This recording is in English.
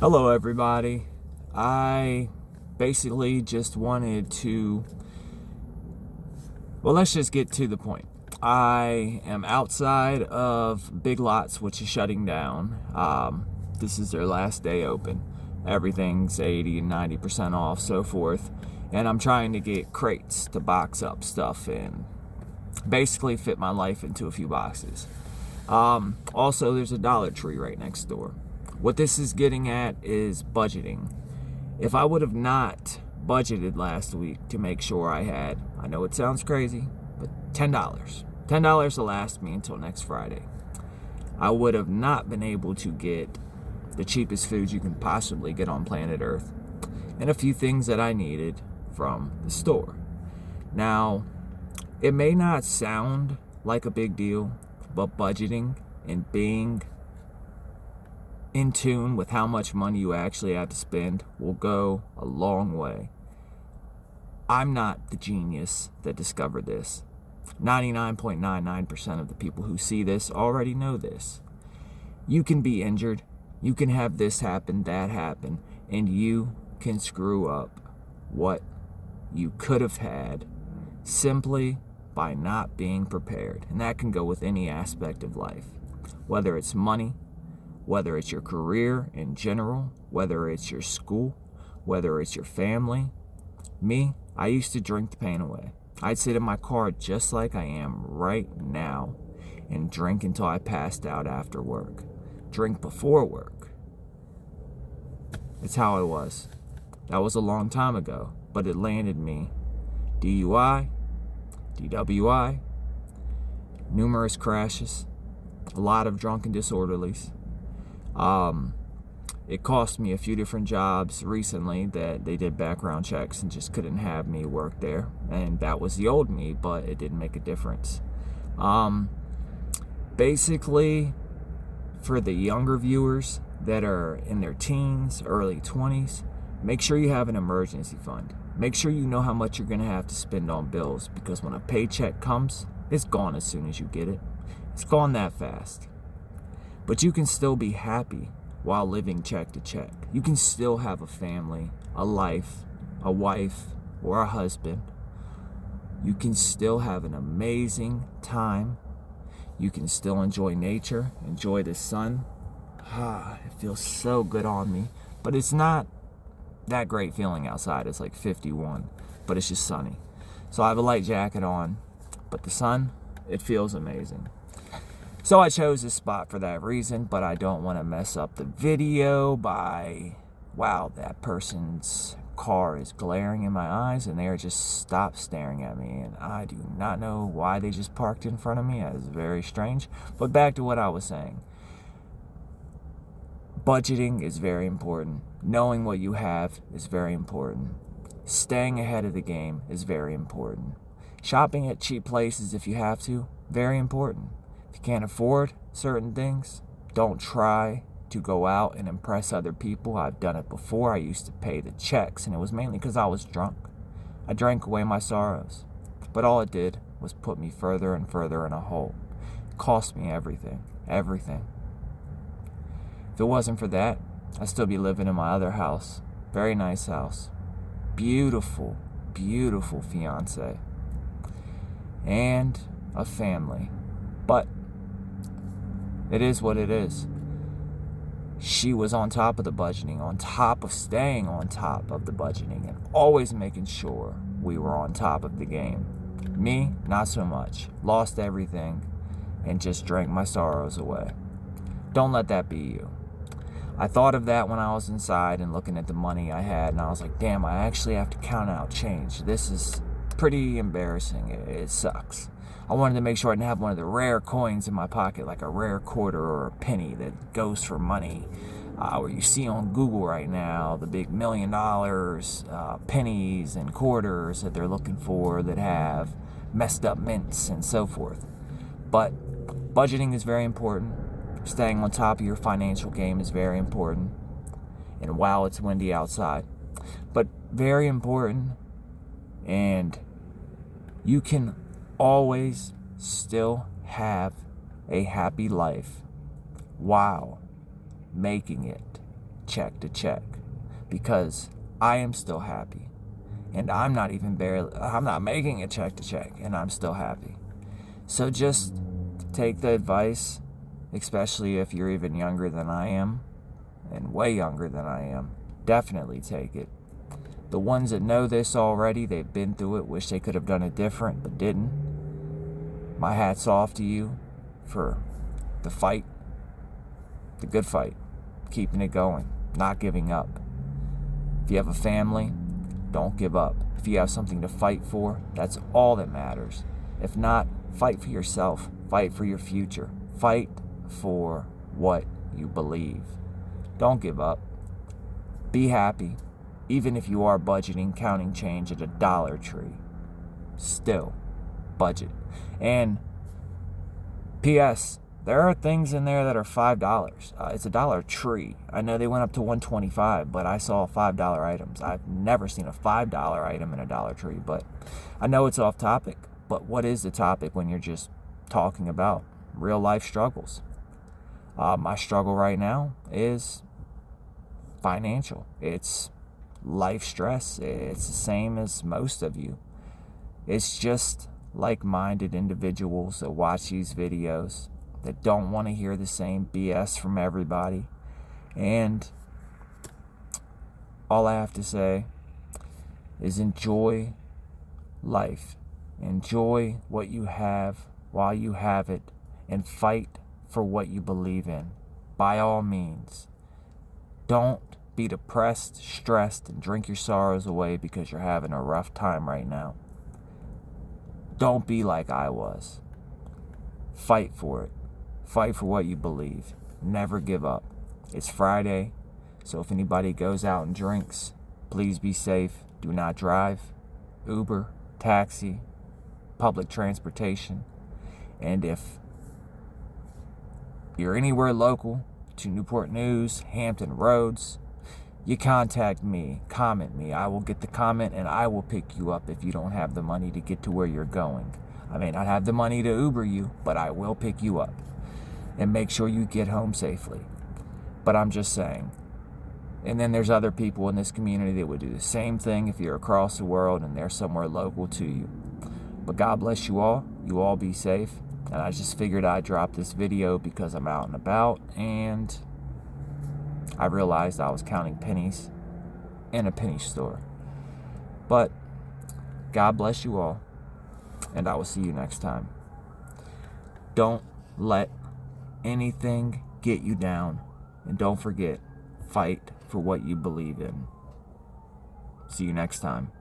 Hello, everybody. I basically just wanted to, let's just get to the point. I am outside of Big Lots, which is shutting down. This is their last day open. Everything's 80 and 90% off, so forth. And I'm trying to get crates to box up stuff and basically fit my life into a few boxes. Also, there's a Dollar Tree right next door. What this is getting at is budgeting. If I would have not budgeted last week to make sure I know it sounds crazy, but $10. $10 to last me until next Friday. I would have not been able to get the cheapest food you can possibly get on planet Earth and a few things that I needed from the store. Now, it may not sound like a big deal, but budgeting and being in tune with how much money you actually have to spend will go a long way. I'm not the genius that discovered this. 99.99% of the people who see this already know this. You can be injured, you can have this happen, that happen, and you can screw up what you could have had simply by not being prepared. And that can go with any aspect of life, whether it's money, whether it's your career in general, whether it's your school, whether it's your family. Me, I used to drink the pain away. I'd sit in my car just like I am right now and drink until I passed out after work. Drink before work. It's how I was. That was a long time ago, but it landed me DUI, DWI, numerous crashes, a lot of drunken disorderlies. It cost me a few different jobs recently that they did background checks and just couldn't have me work there. And that was the old me, but it didn't make a difference. Basically, for the younger viewers that are in their teens, early 20s, make sure you have an emergency fund. Make sure you know how much you're going to have to spend on bills, because when a paycheck comes, it's gone as soon as you get it. It's gone that fast. But you can still be happy while living check to check. You can still have a family, a life, a wife, or a husband. You can still have an amazing time. You can still enjoy nature, enjoy the sun. It feels so good on me. But it's not that great feeling outside. It's like 51, but it's just sunny. So I have a light jacket on, but the sun, it feels amazing. So I chose this spot for that reason, but I don't want to mess up the video by, wow, that person's car is glaring in my eyes and they're just stopped staring at me, and I do not know why they just parked in front of me. That is very strange. But back to what I was saying. Budgeting is very important. Knowing what you have is very important. Staying ahead of the game is very important. Shopping at cheap places if you have to, very important. If you can't afford certain things, don't try to go out and impress other people. I've done it before. I used to pay the checks, and it was mainly because I was drunk. I drank away my sorrows. But all it did was put me further and further in a hole. It cost me everything. Everything. If it wasn't for that, I'd still be living in my other house. Very nice house. Beautiful, beautiful fiance. And a family. But it is what it is. She was on top of the budgeting, on top of staying on top of the budgeting, and always making sure we were on top of the game. Me, not so much. Lost everything and just drank my sorrows away. Don't let that be you. I thought of that when I was inside and looking at the money I had, and I was like, damn, I actually have to count out change. This is pretty embarrassing. It sucks. I wanted to make sure I didn't have one of the rare coins in my pocket, like a rare quarter or a penny that goes for money. Where you see on Google right now, the big $1 million pennies and quarters that they're looking for that have messed up mints and so forth. But budgeting is very important. Staying on top of your financial game is very important. And wow, it's windy outside. But very important. And you can always still have a happy life while making it check to check, because I am still happy. And I'm not making a check to check, and I'm still happy. So just take the advice, especially if you're even younger than I am, and way younger than I am. Definitely take it. The ones that know this already, they've been through it, wish they could have done it different, but didn't. My hat's off to you for the fight, the good fight, keeping it going, not giving up. If you have a family, don't give up. If you have something to fight for, that's all that matters. If not, fight for yourself. Fight for your future. Fight for what you believe. Don't give up. Be happy. Even if you are budgeting, counting change at a Dollar Tree, still budget. And P.S., there are things in there that are $5. It's a Dollar Tree. I know they went up to $1.25, but I saw $5 items. I've never seen a $5 item in a Dollar Tree, but I know it's off topic. But what is the topic when you're just talking about real life struggles? My struggle right now is financial. It's life stress. It's the same as most of you. It's just like-minded individuals that watch these videos that don't want to hear the same BS from everybody. And all I have to say is enjoy life. Enjoy what you have while you have it, and fight for what you believe in. By all means. Don't be depressed, stressed, and drink your sorrows away because you're having a rough time right now. Don't be like I was. Fight for it. Fight for what you believe. Never give up. It's Friday, so if anybody goes out and drinks, please be safe. Do not drive. Uber, taxi, public transportation. And if you're anywhere local to Newport News, Hampton Roads, you contact me, comment me. I will get the comment and I will pick you up if you don't have the money to get to where you're going. I may not have the money to Uber you, but I will pick you up and make sure you get home safely. But I'm just saying. And then there's other people in this community that would do the same thing if you're across the world and they're somewhere local to you. But God bless you all. You all be safe. And I just figured I'd drop this video because I'm out and about, and I realized I was counting pennies in a penny store. But God bless you all, and I will see you next time. Don't let anything get you down, and don't forget, fight for what you believe in. See you next time.